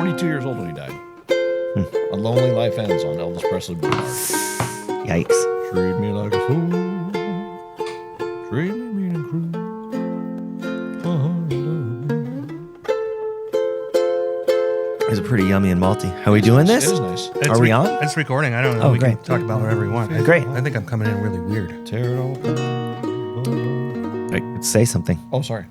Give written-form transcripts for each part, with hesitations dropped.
42 years old when he died. A lonely life ends on Elvis Presley Boulevard. Yikes. Treat me like a fool. Treat me mean and cruel. It's pretty yummy and malty. Are we doing this? It is nice. It's Are we on? It's recording. I don't know. Oh, We great. can talk about whatever we want. Great. I think I'm coming in really weird. Tear it all apart. Right, say something. Oh, sorry.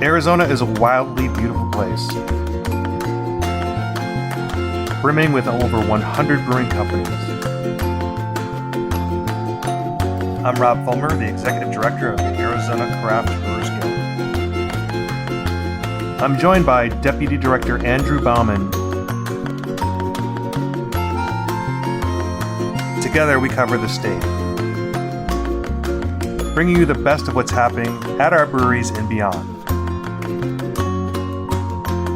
Arizona is a wildly beautiful place, brimming with over 100 brewing companies. I'm Rob Fulmer, the Executive Director of the Arizona Craft Brewers Guild. I'm joined by Deputy Director Andrew Bauman. Together we cover the state, bringing you the best of what's happening at our breweries and beyond.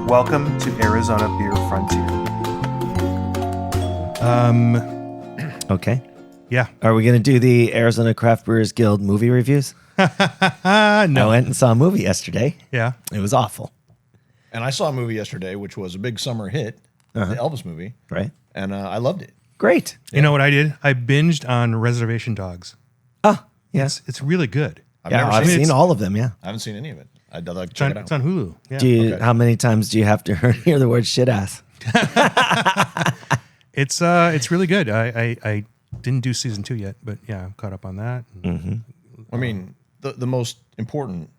Welcome to Arizona Beer Frontier. Okay. Yeah. Are we going to do the Arizona Craft Brewers Guild movie reviews? No. I went and saw a movie yesterday. Yeah. It was awful. And I saw a movie yesterday, which was a big summer hit, the Elvis movie. Right? And I loved it. Great. You know what I did? I binged on Reservation Dogs. Oh, yes. It's really good. I've seen all of them, yeah. I haven't seen any of it. I'd like to It's check on, it it's out. on Hulu. Yeah. How many times do you have to hear the word shit ass? It's really good. I didn't do season 2 yet, but yeah, I'm caught up on that. I mean, the most important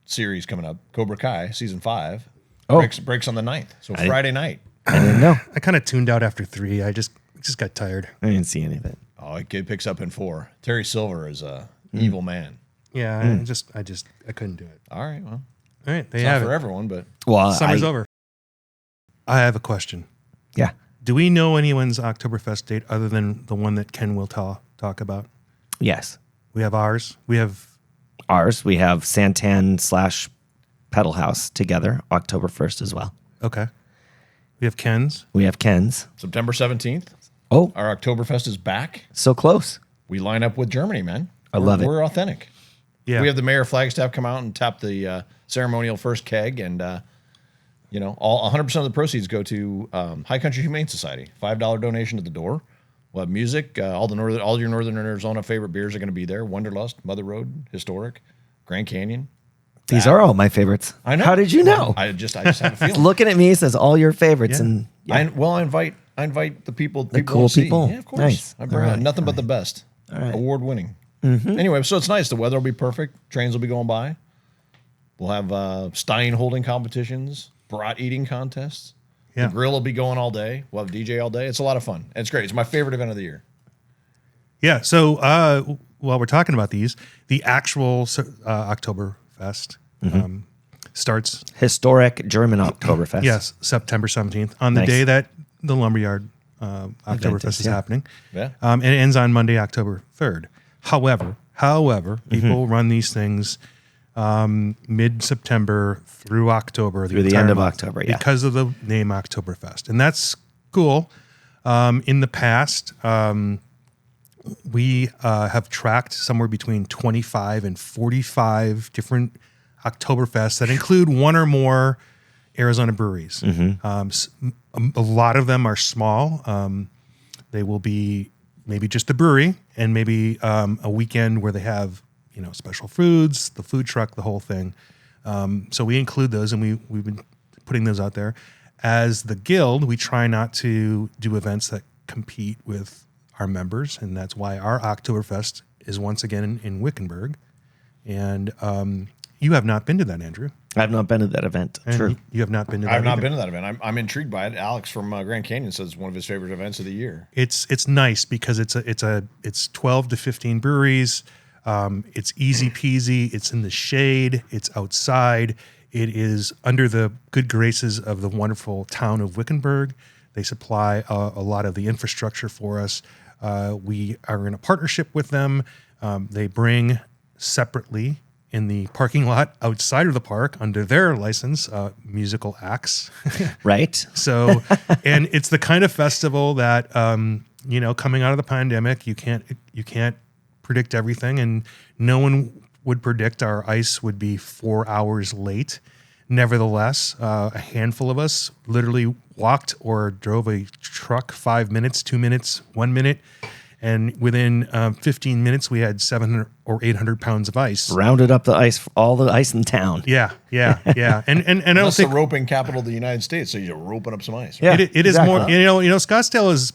series coming up, Cobra Kai, season 5, breaks on the 9th. So Friday night. I didn't know. I kind of tuned out after 3. I just got tired. I didn't see any of it. Oh, it picks up in 4. Terry Silver is a evil man. Yeah, I couldn't do it. All right, well, All right, they it's not have for it. everyone, but Well, Summer's over. I have a question. Yeah. Do we know anyone's Oktoberfest date other than the one that Ken will talk about? Yes. We have ours. We have Ours, we have Santan / Pedal House together, October 1st as well. okay. We have Ken's. We have Ken's. September 17th, Oh, our Oktoberfest is back. so close. We line up with Germany, man. I love it. We're authentic. Yeah. We have the mayor of Flagstaff come out and tap the ceremonial first keg, and all 100% of the proceeds go to High Country Humane Society. $5 donation at the door. We'll have music. All your Northern Arizona favorite beers are going to be there. Wonderlust, Mother Road, Historic, Grand Canyon. These are all my favorites. I know. How did you know? I just had a feeling. Looking at me says all your favorites, Yeah. and I invite the people. The cool to see. people. Yeah, of course. Nice. I bring All right. nothing but the best. right. Award winning. Anyway, so it's nice. The weather will be perfect. Trains will be going by. We'll have Stein holding competitions, brat eating contests. Yeah. The grill will be going all day. We'll have DJ all day. It's a lot of fun. And it's great. It's my favorite event of the year. Yeah. So while we're talking about these, the actual Oktoberfest starts historic German Oktoberfest. yes September 17th on the Nice. day that the Lumberyard Oktoberfest is yeah. happening. Yeah. And it ends on Monday, October 3rd. However, people run these things mid-September through October. Through the entire end of month October, yeah. Because of the name Oktoberfest. And that's cool. In the past, we have tracked somewhere between 25 and 45 different Oktoberfests that include one or more Arizona breweries. A lot of them are small. They will be maybe just the brewery and maybe a weekend where they have special foods, the food truck, the whole thing. So we include those, and we've been putting those out there. As the guild, we try not to do events that compete with our members, and that's why our Oktoberfest is once again in Wickenburg. And you have not been to that, Andrew. I have not been to that event. And True. You have not been to that. I've not either. been to that event. I'm intrigued by it. Alex from Grand Canyon says it's one of his favorite events of the year. It's nice because it's 12 to 15 breweries. It's easy peasy. It's in the shade. It's outside. It is under the good graces of the wonderful town of Wickenburg. They supply a lot of the infrastructure for us. We are in a partnership with them. They bring separately in the parking lot outside of the park under their license musical acts. Right? So, and it's the kind of festival that coming out of the pandemic, you can't predict everything, and no one would predict our ice would be 4 hours late. Nevertheless, a handful of us literally walked or drove a truck 5 minutes, 2 minutes, 1 minute. And within 15 minutes, we had 700 or 800 pounds of ice. Rounded up the ice, all the ice in town. Yeah. And I don't That's the think roping capital of the United States, so you're roping up some ice. Yeah. it is exactly. more. Scottsdale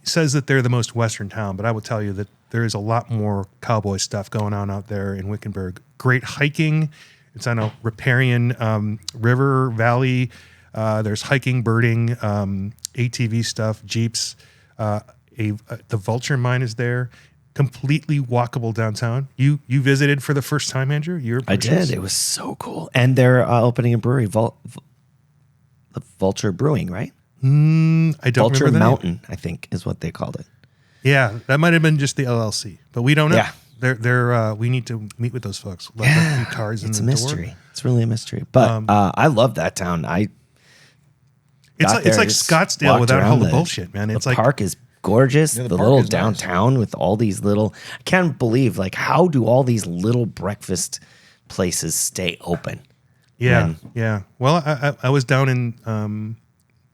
says that they're the most Western town, but I will tell you that there is a lot more cowboy stuff going on out there in Wickenburg. Great hiking. It's on a riparian river valley. There's hiking, birding, ATV stuff, jeeps. The Vulture Mine is there. Completely walkable downtown. You visited for the first time, Andrew? I did. It was so cool. And they're opening a brewery, the Vulture Brewing, right? I don't Vulture remember the Mountain, name. I think, is what they called it. Yeah, that might have been just the LLC, but we don't know. Yeah. They're we need to meet with those folks. Let them few cards in It's the a mystery. door. It's really a mystery. But I love that town. It's got like there, it's just like Scottsdale walked without all around the bullshit, man. It's the like park is gorgeous. Yeah, the the park little is nice. downtown with all these little. I can't believe how do all these little breakfast places stay open? yeah. Well, I was down in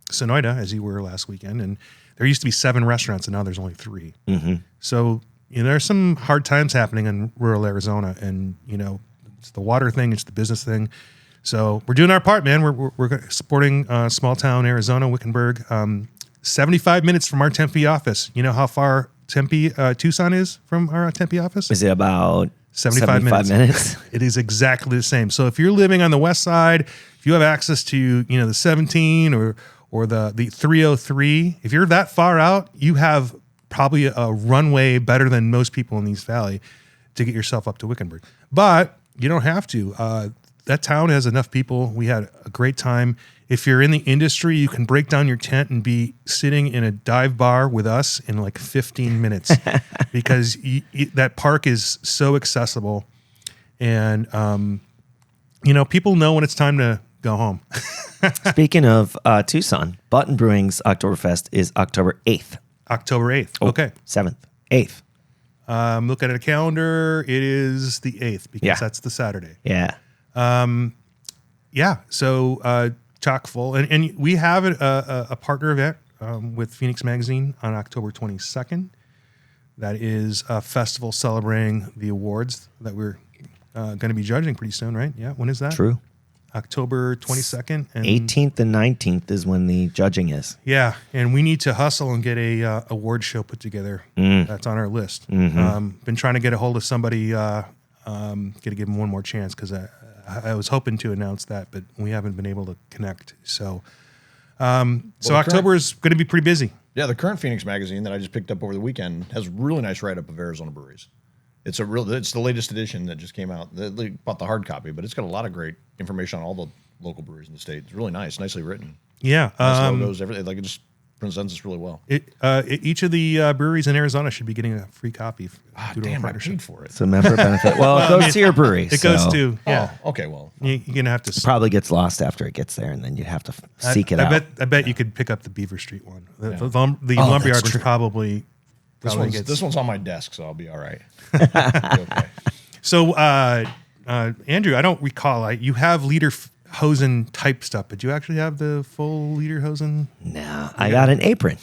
Sonoyta, as you were last weekend, and there used to be 7 restaurants, and now there's only 3. Mm-hmm. So there are some hard times happening in rural Arizona, and it's the water thing, it's the business thing. So we're doing our part, man. We're supporting small town Arizona, Wickenburg. 75 minutes from our Tempe office. You know how far Tucson is from our Tempe office? Is it about 75 minutes? It is exactly the same. So if you're living on the west side, if you have access to the 17 or the 303, if you're that far out, you have probably a runway better than most people in the East Valley to get yourself up to Wickenburg. But you don't have to. That town has enough people. We had a great time. If you're in the industry, you can break down your tent and be sitting in a dive bar with us in like 15 minutes because that park is so accessible. And, people know when it's time to go home. Speaking of Tucson, Button Brewing's Oktoberfest is October 8th. October 8th. Okay. 7th. 8th. Looking at a calendar, it is the 8th because that's the Saturday. Yeah. So chock full. And we have a partner event with Phoenix Magazine on October 22nd. That is a festival celebrating the awards that we're going to be judging pretty soon, right? Yeah. When is that? True. October 22nd. And 18th and 19th is when the judging is. Yeah, and we need to hustle and get a award show put together. That's on our list. Been trying to get a hold of somebody. Got to give them one more chance because I was hoping to announce that, but we haven't been able to connect. So, October is going to be pretty busy. Yeah, the current Phoenix magazine that I just picked up over the weekend has a really nice write-up of Arizona breweries. It's the latest edition that just came out. They bought the hard copy, but it's got a lot of great information on all the local breweries in the state. It's really nice, nicely written. Yeah, Nice logos, everything. It just presents us really well. Each of the breweries in Arizona should be getting a free copy. Due to a Damn, I partnership. paid for it. It's a member benefit. Well, it goes to your brewery. It goes so to Oh, okay, well. You're gonna have to. Probably gets lost after it gets there, and then you have to seek it out. I bet you could pick up the Beaver Street one. The Oh, Lumberyard that's was true. probably. This one's on my desk, so I'll be all right. Okay. So, Andrew, I don't recall. You have Lederhosen type stuff, but you actually have the full Lederhosen. No, I got an apron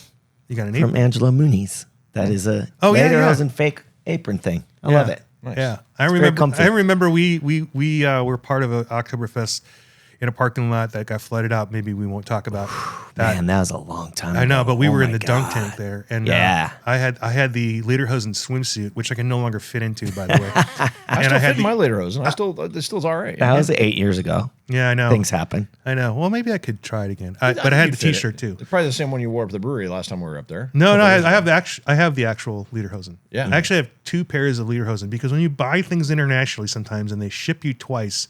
You got an from apron. Angela Muniz. That is a yeah. Lederhosen fake apron thing. I love it. Nice. Yeah, I very remember. comfy. I remember we were part of an Oktoberfest in a parking lot that got flooded out. Maybe we won't talk about that. Man, that was a long time I know, ago. but we Oh were in my the dunk God. tank there, and Yeah. I had the Lederhosen swimsuit, which I can no longer fit into, by the way. I and still I had fit in my Lederhosen. It still's all right. That was 8 years ago. yeah, I know. Things happen. I know. Well, maybe I could try it again. But I had the T-shirt too. It's probably the same one you wore up at the brewery last time we were up there. No, I Couple years have ago. I have the actual Lederhosen. Yeah. I actually have 2 pairs of Lederhosen because when you buy things internationally sometimes and they ship you twice,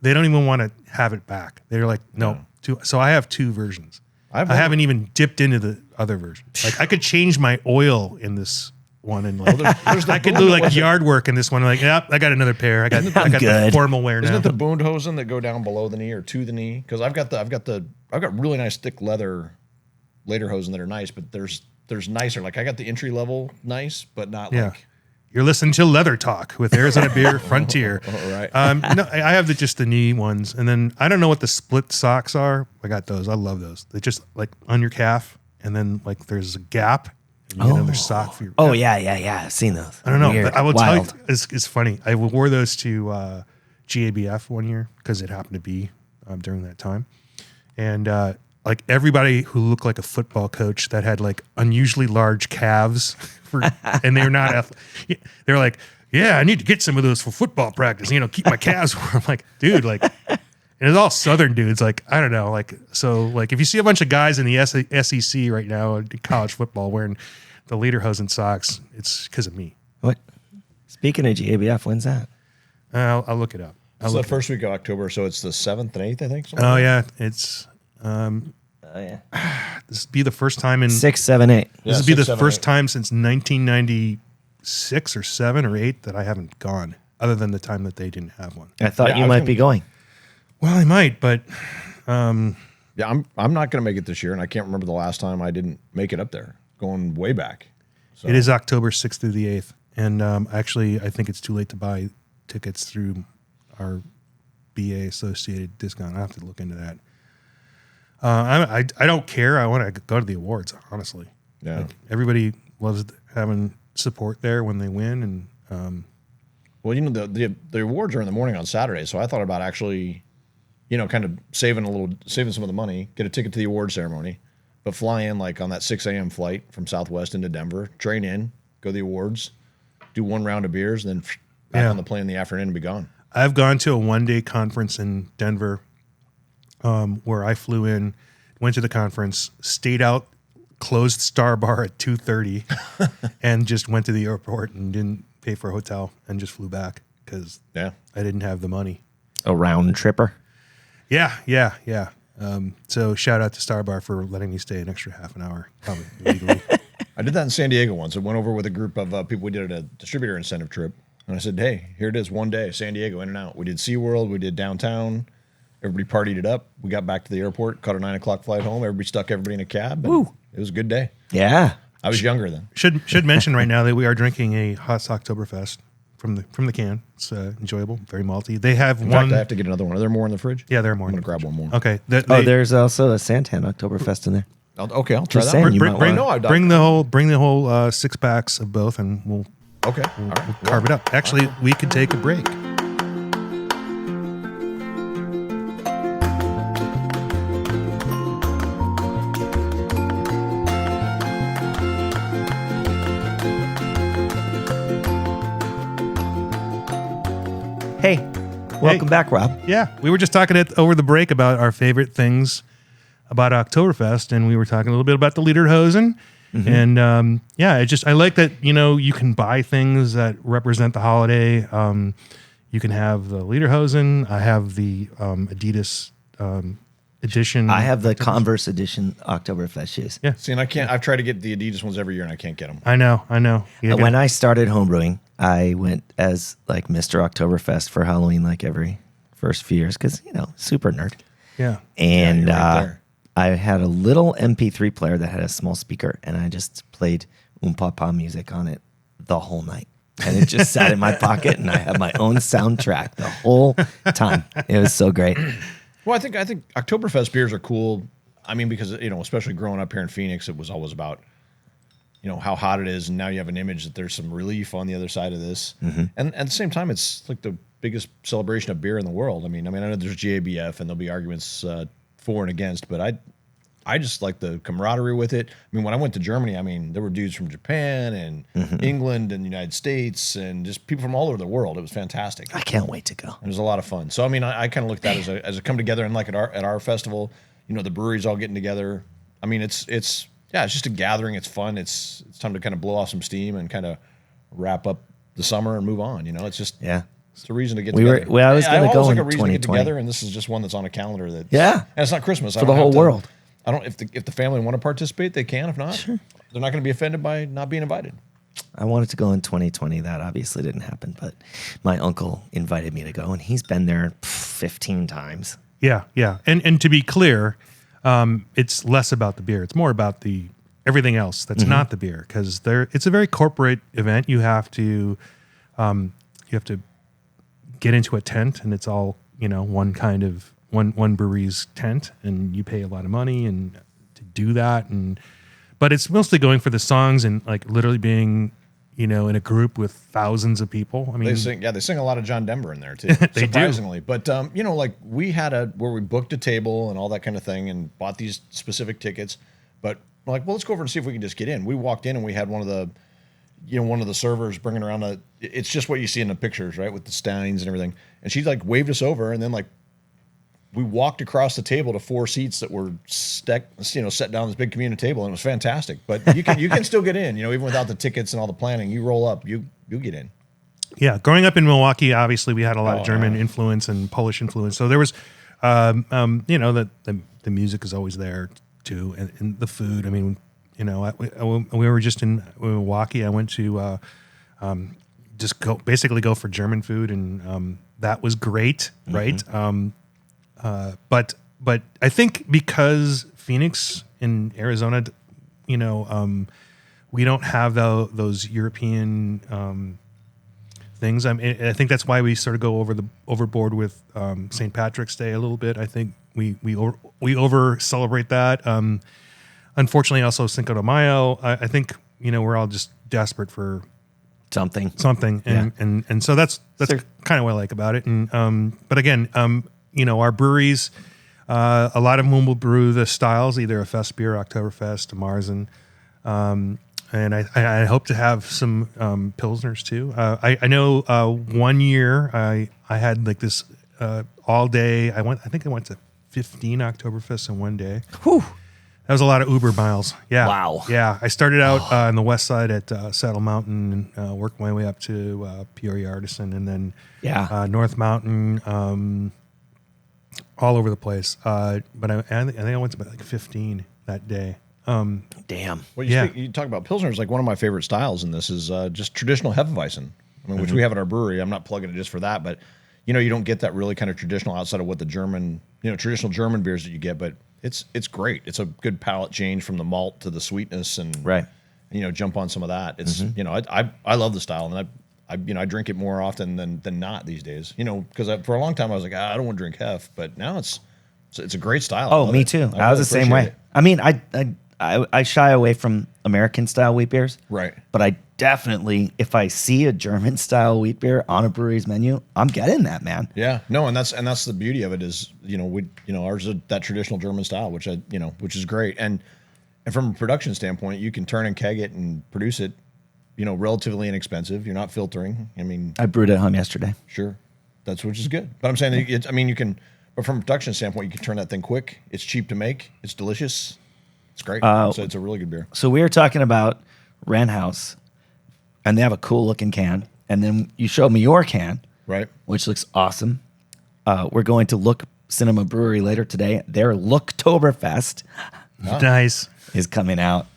they don't even want to have it back. They're like, no. So I have 2 versions. I haven't even dipped into the other version. Like I could change my oil in this one and like there's the I could boom- do like was it- yard work in this one. Like, yep, I got another pair. I got the good. formal wear Isn't now. it the Boondhosen that go down below the knee or to the knee? Because I've got really nice thick leather Lederhosen that are nice, but there's nicer. Like I got the entry level nice, but not Yeah. like You're listening to Leather Talk with Arizona Beer Frontier. All right. No, I have just the knee ones, and then I don't know what the split socks are. I got those. I love those. They just like on your calf, and then like there's a gap, and you get another sock for your. Oh yeah. I've seen those. I don't know, Weird. but I will Wild. tell you, it's funny. I wore those to GABF one year because it happened to be during that time, and like everybody who looked like a football coach that had like unusually large calves, and they're not. They're like, yeah, I need to get some of those for football practice. Keep my calves warm. I'm like, dude, like. And it's all Southern dudes. Like, I don't know. Like, so like if you see a bunch of guys in the SEC right now in college football wearing the lederhosen socks, it's because of me. What? Speaking of GABF, when's that? I'll look it up. It's the first week of October, so it's the 7th and 8th, I think. Oh yeah, it's Oh yeah. this would be the first time in 6, 7, 8. this would be 6, the 7, first 8. time since 1996 or 7 or 8 that I haven't gone, other than the time that they didn't have one. I thought Yeah, you I was might gonna- be going. Well, I might, but Yeah, I'm not going to make it this year, and I can't remember the last time I didn't make it up there, going way back. So, it is October 6th through the 8th, and actually, I think it's too late to buy tickets through our BA associated discount. I have to look into that. I don't care. I want to go to the awards, honestly. Yeah. Like, everybody loves having support there when they win, and Well, the awards are in the morning on Saturday, so I thought about actually, kind of saving some of the money, get a ticket to the award ceremony, but fly in like on that 6 a.m. flight from Southwest into Denver, train in, go to the awards, do one round of beers, and then back Yeah. on the plane in the afternoon and be gone. I've gone to a one-day conference in Denver where I flew in, went to the conference, stayed out, closed Star Bar at 2:30, and just went to the airport and didn't pay for a hotel and just flew back because Yeah. I didn't have the money. A round tripper. Yeah. So shout out to Star Bar for letting me stay an extra half an hour, probably legally. I did that in San Diego once. I went over with a group of people. We did a distributor incentive trip. And I said, hey, here it is, one day, San Diego, in and out. We did SeaWorld. We did downtown. Everybody partied it up. We got back to the airport, caught a 9 o'clock flight home. Everybody stuck everybody in a cab. And it was a good day. Yeah. I was younger then. Should mention right now that we are drinking a hot Oktoberfest from the can. It's enjoyable, very malty. They have In one. fact, I have to get another one. Are there more in the fridge? Yeah, there are more. I'm going to grab one more. Okay. There's also a Santan Oktoberfest in there. Okay, I'll try Just that. saying, one. you might bring, wanna- bring the whole 6 packs of both, and we'll Okay. All right. carve it up. Actually, we could take a break. Hey, welcome back, Rob. Yeah, we were just talking over the break about our favorite things about Oktoberfest, and we were talking a little bit about the lederhosen. And I like that you can buy things that represent the holiday. You can have the lederhosen. I have the Adidas edition. I have the Converse edition Oktoberfest shoes. Yeah. See, and I've tried to get the Adidas ones every year, and I can't get them. I know. You When I started homebrewing, I went as like Mr. Oktoberfest for Halloween, like every first few years, because super nerd. yeah. And you're right there. I had a little MP3 player that had a small speaker, and I just played Papa music on it the whole night. And it just sat in my pocket, and I had my own soundtrack the whole time. It was so great. Well, I think Oktoberfest beers are cool. I mean, because especially growing up here in Phoenix, it was always about how hot it is, and now you have an image that there's some relief on the other side of this. And at the same time, it's like the biggest celebration of beer in the world. I mean, I know there's GABF, and there'll be arguments for and against, but I just like the camaraderie with it. I mean, when I went to Germany, there were dudes from Japan and England and the United States and just people from all over the world. It was fantastic. I can't wait to go. It was a lot of fun. So I kind of look at that as a come together, and like at our festival, the breweries all getting together. I mean, it's just a gathering. It's fun. It's time to kind of blow off some steam and kind of wrap up the summer and move on. It's just it's a reason to get together. I was gonna always go like in a reason to get 2020. together, and this is just one that's on a calendar that Yeah. and it's not Christmas For the whole world. I don't if the family want to participate, they can. If not, they're not going to be offended by not being invited. I wanted to go in 2020. That obviously didn't happen, but my uncle invited me to go, and he's been there 15 times. Yeah. And to be clear, it's less about the beer. It's more about the everything else that's not the beer, because it's a very corporate event. You have to get into a tent, and it's all one kind of one brewery's tent, and you pay a lot of money and to do that, but it's mostly going for the songs and like literally being in a group with thousands of people. I mean, they sing a lot of John Denver in there too, They surprisingly. Do. But like we had where we booked a table and all that kind of thing and bought these specific tickets. But we're like, well, let's go over and see if we can just get in. We walked in and we had one of the servers bringing around it's just what you see in the pictures, right, with the steins and everything. And she like waved us over, and then like we walked across the table to 4 seats that were set down this big community table, and it was fantastic. But you can still get in, even without the tickets and all the planning. You roll up, you get in. Yeah, growing up in Milwaukee, obviously we had a lot of German influence and Polish influence. So there was, the music is always there too, and the food. I mean, we were just in Milwaukee. I went to basically go for German food, and that was great, right? But I think because Phoenix in Arizona, we don't have those European things. I mean, I think that's why we sort of go overboard with St. Patrick's Day a little bit. I think we over celebrate that. Unfortunately, also Cinco de Mayo. I think we're all just desperate for Something. And so that's kind of what I like about it. And but again, our breweries, a lot of them will brew the styles, either a fest beer, Oktoberfest, a Marzen. And I hope to have some Pilsners too. I know 1 year I had like this all day. I think I went to 15 Oktoberfests in one day. Whew. That was a lot of Uber miles. Yeah. Wow. Yeah. I started out on the west side at Saddle Mountain and worked my way up to Peoria Artisan, and then North Mountain, all over the place. But I think I went to about like 15 that day. Damn. Well, you talk about Pilsners. Like one of my favorite styles in this is just traditional Hefeweizen. I mean, which we have at our brewery. I'm not plugging it just for that, but you don't get that really kind of traditional outside of what the German, traditional German beers that you get. But it's great. It's a good palate change from the malt to the sweetness, and right. Jump on some of that. It's I love the style, and I drink it more often than not these days. Because for a long time I was like, I don't want to drink Hef, but now it's a great style. Oh, me too. I was the same way. It. I mean, I shy away from American style wheat beers, right? But I definitely, if I see a German style wheat beer on a brewery's menu, I'm getting that, man. Yeah, no, and that's the beauty of it is ours is that traditional German style, which is great, and from a production standpoint, you can turn and keg it and produce it, relatively inexpensive. You're not filtering. I mean, I brewed at home yesterday. Sure, which is good. But I'm saying, you can. But from a production standpoint, you can turn that thing quick. It's cheap to make. It's delicious. It's great. So it's a really good beer. So we were talking about Wren House, and they have a cool looking can. And then you showed me your can, right? Which looks awesome. We're going to Look Cinema Brewery later today. Their Looktoberfest nice is coming out.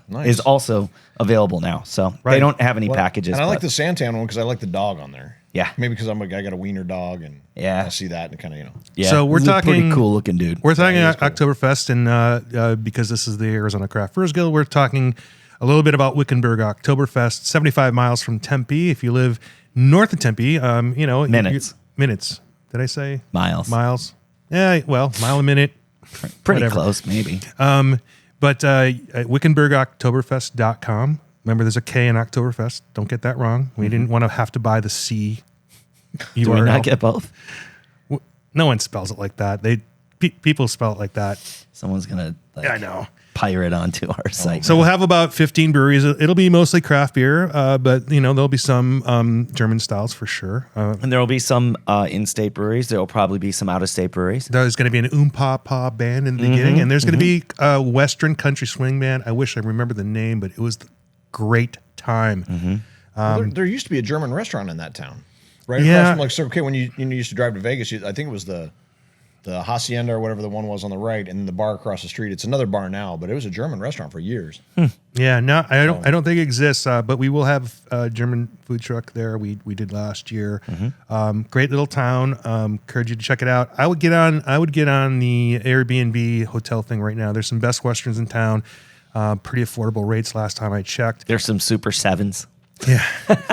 Nice. Is also available now. So they don't have any packages. And I like the Santan one because I like the dog on there. Yeah, maybe because I got a wiener dog, and I see that and kind of Yeah. So we're talking pretty cool looking dude. We're talking Oktoberfest, and because this is the Arizona Craft Brewers Guild, we're talking a little bit about Wickenburg Oktoberfest. 75 miles from Tempe. If you live north of Tempe, minutes. Minutes. Did I say miles? Miles. Yeah. Well, mile a minute. Pretty whatever. Close, maybe. But WickenburgOktoberfest.com. Remember, there's a K in Oktoberfest. Don't get that wrong. We didn't want to have to buy the C. Do we not get both? No one spells it like that. People spell it like that. Someone's gonna I know. pirate onto our site. So we'll have about 15 breweries. It'll be mostly craft beer, but there'll be some German styles for sure. And there will be some in-state breweries. There will probably be some out-of-state breweries. There's going to be an Pa band in the beginning, and there's going to be a Western country swing band. I wish I remember the name, but it was a great time. There used to be a German restaurant in that town, right? Yeah. Across from Circle K. When you used to drive to Vegas, I think it was the Hacienda or whatever the one was on the right, and the bar across the street. It's another bar now, but it was a German restaurant for years. Yeah, no, I don't think it exists, but we will have a German food truck there. We did last year. Great little town. Encourage you to check it out. I would get on the Airbnb hotel thing right now. There's some Best Westerns in town. Pretty affordable rates last time I checked. There's some Super 7s. Yeah,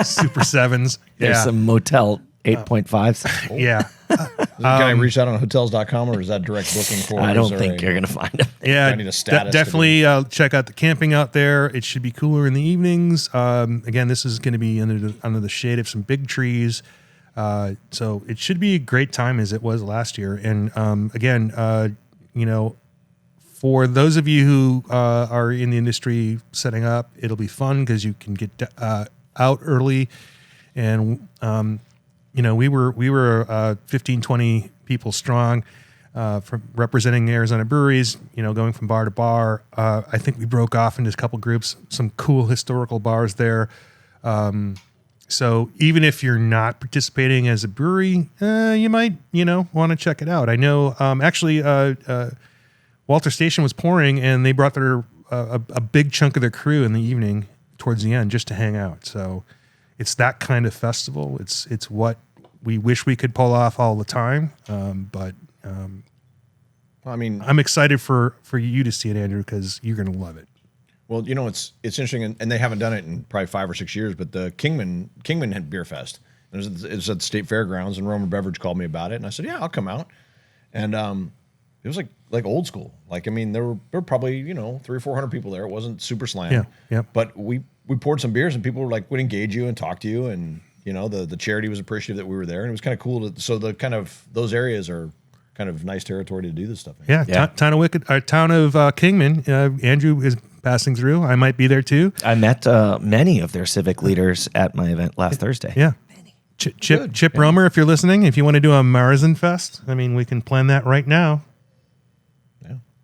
Super 7s. There's Yeah, some Motel 8.5s. yeah. Can I reach out on hotels.com or is that direct booking for? I is don't there think you're going to find them. Yeah, I need a status to definitely check out the camping out there. It should be cooler in the evenings. Again, this is going to be under the shade of some big trees. So it should be a great time as it was last year. And again, for those of you who are in the industry setting up, it'll be fun because you can get out early. And we were 15, 20 people strong from representing Arizona breweries, going from bar to bar. I think we broke off into a couple groups, some cool historical bars there. So even if you're not participating as a brewery, you might, want to check it out. I know actually Walter Station was pouring and they brought their a big chunk of their crew in the evening towards the end just to hang out. So it's that kind of festival. It's what we wish we could pull off all the time. But I mean, I'm excited for you to see it, Andrew, because you're going to love it. well, it's interesting, and they haven't done it in probably 5 or 6 years. But the Kingman had Beer Fest. It was at the State Fairgrounds, and Roman Beverage called me about it, and I said, "Yeah, I'll come out." And it was like old school. Like, I mean, there were probably 300 or 400 people there. It wasn't super slammed. Yeah, yeah. But we poured some beers, and people were like would engage you and talk to you, and the charity was appreciative that we were there, and it was kind of cool. So the kind of those areas are kind of nice territory to do this stuff in. Yeah. Town of Kingman. Andrew is passing through. I might be there too. I met many of their civic leaders at my event last Thursday. Yeah. Chip Romer, if you're listening, if you want to do a Marathon Fest, I mean, we can plan that right now.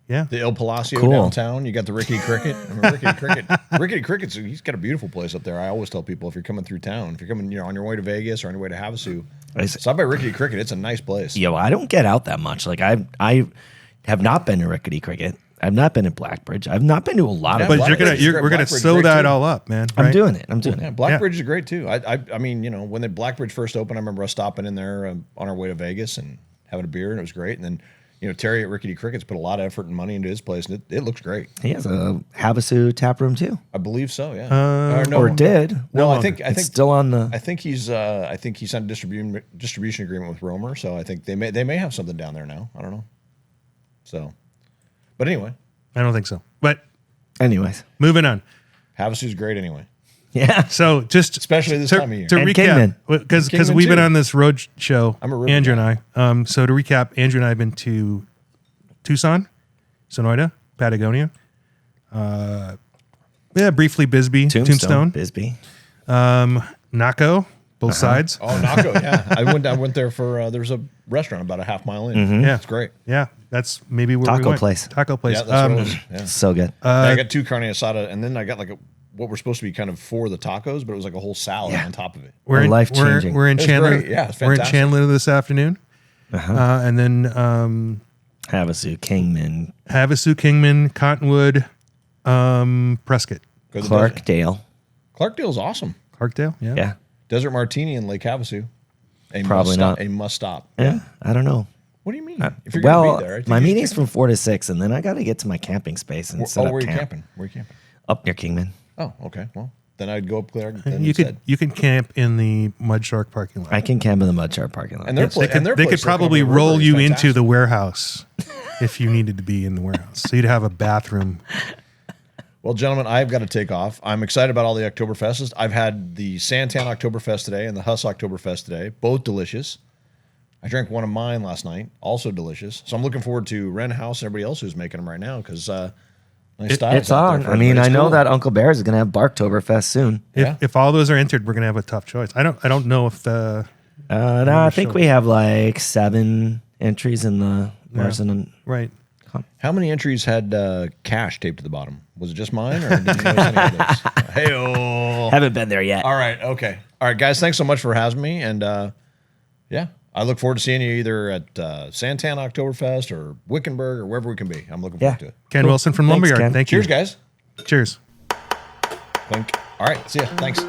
Yeah. The El Palacio Cool. downtown. You got the Rickety Cricket. I mean, Rickety Cricket. Rickety Cricket's he's got a beautiful place up there. I always tell people if you're coming through town, if you're coming on your way to Vegas or on your way to Havasu, stop by Rickety Cricket. It's a nice place. Yo, I don't get out that much. Like I have not been to Rickety Cricket. I've not been to Blackbridge. I've not been to a lot of. But Blackbridge is great. we're gonna Blackbridge is sew great that too. all up, man. I'm right? doing it. I'm doing Yeah, it. Blackbridge is great too. I mean, when the Blackbridge first opened, I remember us stopping in there on our way to Vegas and having a beer, and it was great. And then, Terry at Rickety Cricket's put a lot of effort and money into his place, and it looks great. He has a Havasu tap room too, I believe so. Yeah. or did. No, I longer. think It's still on the. I think he signed a distribution agreement with Romer, so I think they may have something down there now. I don't know. So, but anyway, I don't think so. But Anyways, moving on. Havasu's great anyway. yeah. So just Especially this time of year. To And recap, Kingman. because Kingman we've been too. on this road show, I'm a river Andrew guy. and I. So to recap, Andrew and I have been to Tucson, Sonoita, Patagonia. Briefly Bisbee, Tombstone, Bisbee. Naco, both sides. Oh, Naco, yeah. I went there for there's a restaurant about a half mile in. Yeah. It's great. Yeah, that's maybe where we Taco went. place. Taco place. Yeah, that's what it was. Yeah. So good. I got 2 carne asada, and then I got what were supposed to be kind of for the tacos, but it was like a whole salad Yeah. on top of it. We're in, Life-changing. We're in It was Chandler. great. Yeah, it's we're in fantastic. Chandler this afternoon, and then Havasu, Kingman, Havasu, Kingman, Cottonwood, Prescott, Go to the Clarkdale. desert. Clarkdale's awesome. Clarkdale. Yeah. Yeah. Desert Martini in Lake Havasu. Probably not. A must stop. Yeah. I don't know. What do you mean? If you're gonna Well, be there, I think my you should meeting's check from 4 to 6, and then I got to get to my camping space and it. set up Where are you camp camping? Where are you camping? up near Kingman. Oh, okay. Well, then I'd go up there. Then You could instead. you can camp in the Mud Shark parking lot. I can camp in the Mud Shark parking lot. And their They could, place probably looking over roll river is you into fantastic. the warehouse if you needed to be in the warehouse. So you'd have a bathroom. Well, gentlemen, I've got to take off. I'm excited about all the Oktoberfests. I've had the Santan Oktoberfest today and the Huss Oktoberfest today, both delicious. I drank one of mine last night, also delicious. So I'm looking forward to Ren House and everybody else who's making them right now because nice styles It's out there on. for I mean, everybody. I It's know cool. that Uncle Bear's is going to have Barktoberfest soon. Yeah. If all those are entered, we're gonna have a tough choice. I don't know if the No, I think we have like 7 entries in the Marsden. right. How many entries had cash taped to the bottom? Was it just mine, or did you notice any others? Hey-oh. Haven't been there yet. All right, okay. All right, guys, thanks so much for having me. And yeah, I look forward to seeing you either at Santan Oktoberfest or Wickenburg or wherever we can be. I'm looking forward to it. Ken Cool. Wilson from Thanks, Lumberyard. Ken. Thank Cheers, you. guys. Cheers. Clink. All right, see ya. Thanks.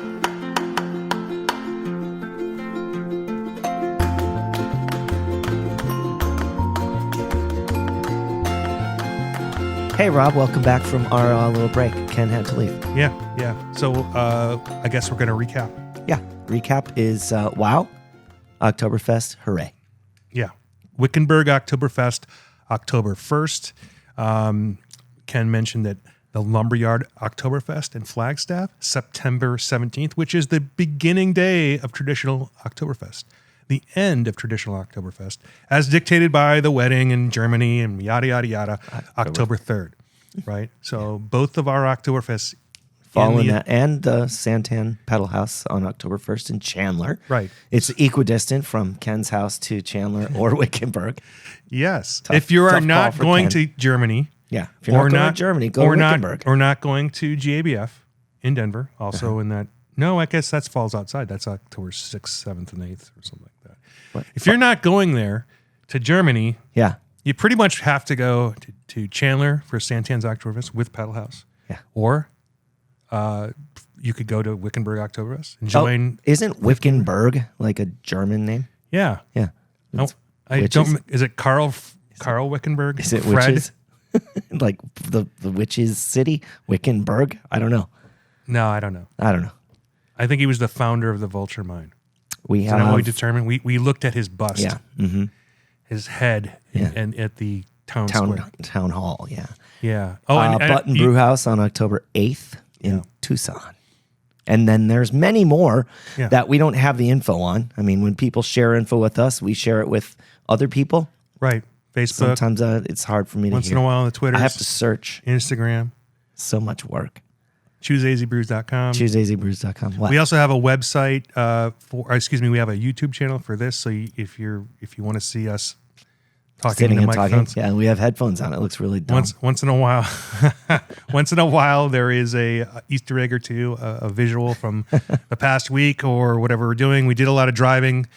Hey, Rob, welcome back from our little break. Ken had to leave. Yeah. So I guess we're going to recap. Yeah. Recap is wow, Oktoberfest, hooray. Yeah. Wickenburg Oktoberfest, October 1st. Ken mentioned that the Lumberyard Oktoberfest in Flagstaff, September 17th, which is the beginning day of traditional Oktoberfest, the end of traditional Oktoberfest, as dictated by the wedding in Germany and yada, yada, yada, October 3rd, right? So both of our Oktoberfests Following that, and the Santan Pedal House on October 1st in Chandler. Right. It's equidistant from Ken's house to Chandler or Wickenburg. Yes. Tough- if you are tough call not for going Ken. to Germany, Yeah. If you're not going to Germany, go to Wickenburg. Or not going to GABF in Denver, also in that. No, I guess that falls outside. That's October 6th, 7th, and 8th or something like that. What? If you're not going there to Germany, Yeah. you pretty much have to go to Chandler for Santan's Oktoberfest with Pedal House. Yeah. Or you could go to Wickenburg Oktoberfest and join. Isn't Wickenburg like a German name? Yeah. Yeah. No, It's I witches? don't. Is it Carl Wickenburg? Is it Fred? witches? Like the witches city? Wickenburg? I don't know. No, I don't know. I think he was the founder of the Vulture Mine. We Is that how we have... determined? We looked at his bust, Yeah. Mm-hmm. his head, Yeah. and at the town square. Town hall, yeah. Yeah. Oh, and Button you- Brew House on October 8th in Tucson. And then there's many more Yeah. that we don't have the info on. I mean, when people share info with us, we share it with other people. Right. Facebook. Sometimes it's hard for me to Once hear. in a while on the Twitter. I have to search. Instagram. So much work. ChooseAZBrews.com. ChooseAZBrews.com. What? We also have a website we have a YouTube channel for this. So if you want to see us talking Sitting into and talking. microphones, Yeah, we have headphones on. It looks really dumb. once in a while, there is a Easter egg or two, a visual from the past week or whatever we're doing. We did a lot of driving.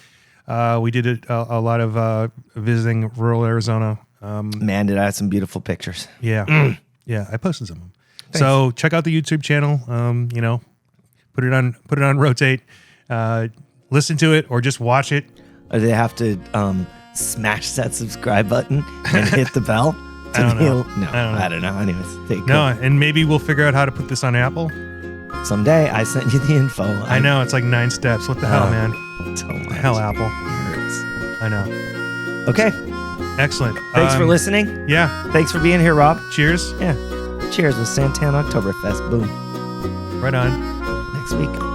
We did a lot of visiting rural Arizona. Man, did I have some beautiful pictures. Yeah, yeah. I posted some of them. So check out the YouTube channel. Put it on rotate. Listen to it or just watch it. Or they have to smash that subscribe button and hit the bell. I don't know. No, I don't know. Anyways, they No, and maybe we'll figure out how to put this on Apple. Someday I sent you the info. I know it's like 9 steps. What the hell, man? So much. Hell, Apple. Hurts. I know. Okay. Excellent. Thanks for listening. Yeah. Thanks for being here, Rob. Cheers. Yeah. Cheers with Santan Oktoberfest. Boom. Right on. Next week.